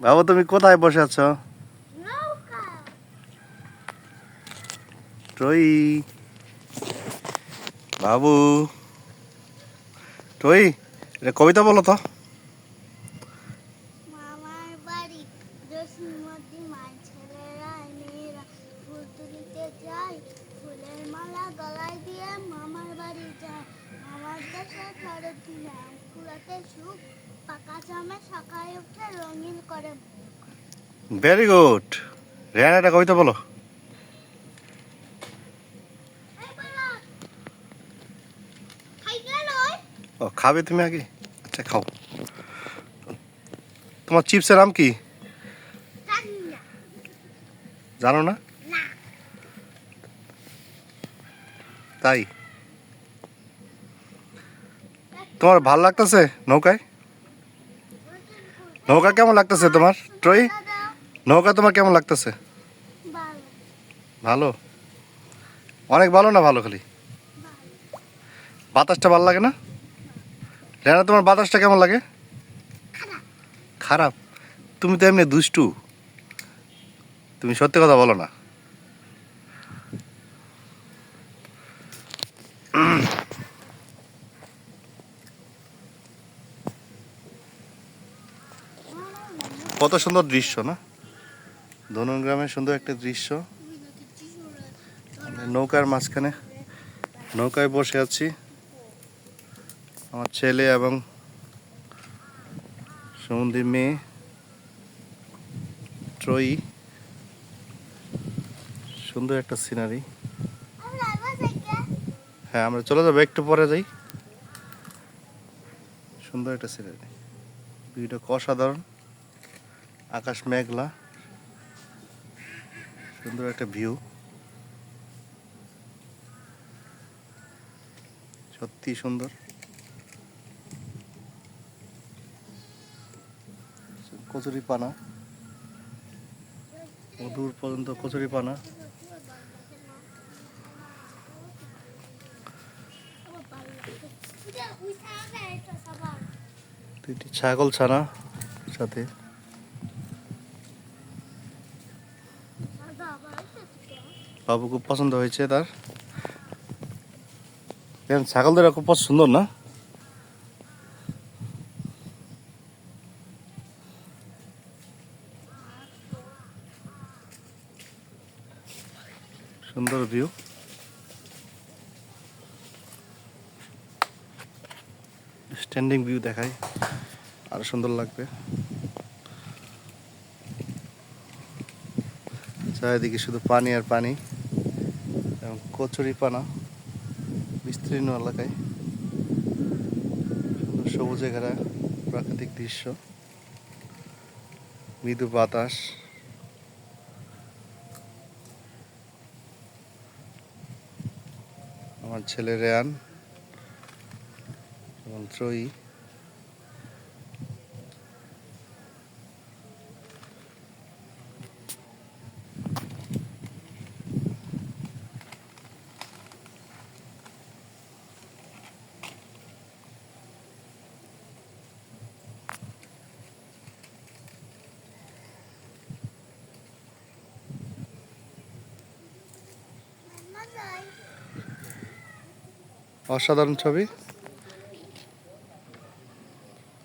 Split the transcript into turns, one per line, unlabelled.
বাবু তুমি কোথায় বসে আছো? টই বাবু, টই এটা কবিতা বলো তো।
মামার বাড়ি জসিমতি মায়ের ছেলেরা মেয়েরা ফুল তুলিতে যায়, ফুলের মালা গলায় দিয়ে মামার বাড়ি যায়। মামার দেশে শরৎ দিনে ফুলাতে সুখ, পাকা জামে সকালে উঠে রঙিন করে।
Very good. রেহান একটা কবিতা বলো। ও খাবে তুমি আগে? আচ্ছা খাও। তোমার চিপসের নাম কি জানো না? তাই তোমার ভাল লাগতেছে নৌকায়? নৌকা কেমন লাগতেছে তোমার ট্রই? নৌকা তোমার কেমন লাগতেছে? ভালো? অনেক ভালো না ভালো? খালি বাতাসটা ভালো লাগে না? রেহানা তোমার বাতাসটা কেমন লাগে? খারাপ? তুমি তো এমনি দুষ্টু, তুমি সত্যি কথা বলো না। কত সুন্দর দৃশ্য না, ধনু গ্রামের সুন্দর একটা দৃশ্য। নৌকার মাঝখানে নৌকায় বসে আছি, আমার ছেলে এবং সমুদ্রের মেয়ে ট্রই। সুন্দর একটা সিনারি। হ্যাঁ আমরা চলে যাবো, একটু পরে যাই। সুন্দর একটা সিনারি, ভিউটা অসাধারণ। আকাশ মেঘলা, সুন্দর একটা ভিউ, সত্যি সুন্দর। কচুরি পানা, দূর পর্যন্ত কচুরি পানা। দুইটি ছাগল ছানা সাথে। বাবু খুব পছন্দ হয়েছে তার। ছাগলদের খুব সুন্দর না? সুন্দর ভিউ। স্ট্যান্ডিং ভিউ দেখায়, আরো সুন্দর লাগবে। চারিদিকে শুধু পানি আর পানি এবং কচুরি পানা বিস্তীর্ণ এলাকায়। সুন্দর সবুজে ঘেরা প্রাকৃতিক দৃশ্য, মৃদু বাতাস। আমার ছেলে রেয়ান এবং ত্রয়ী। অসাধারণ ছবি।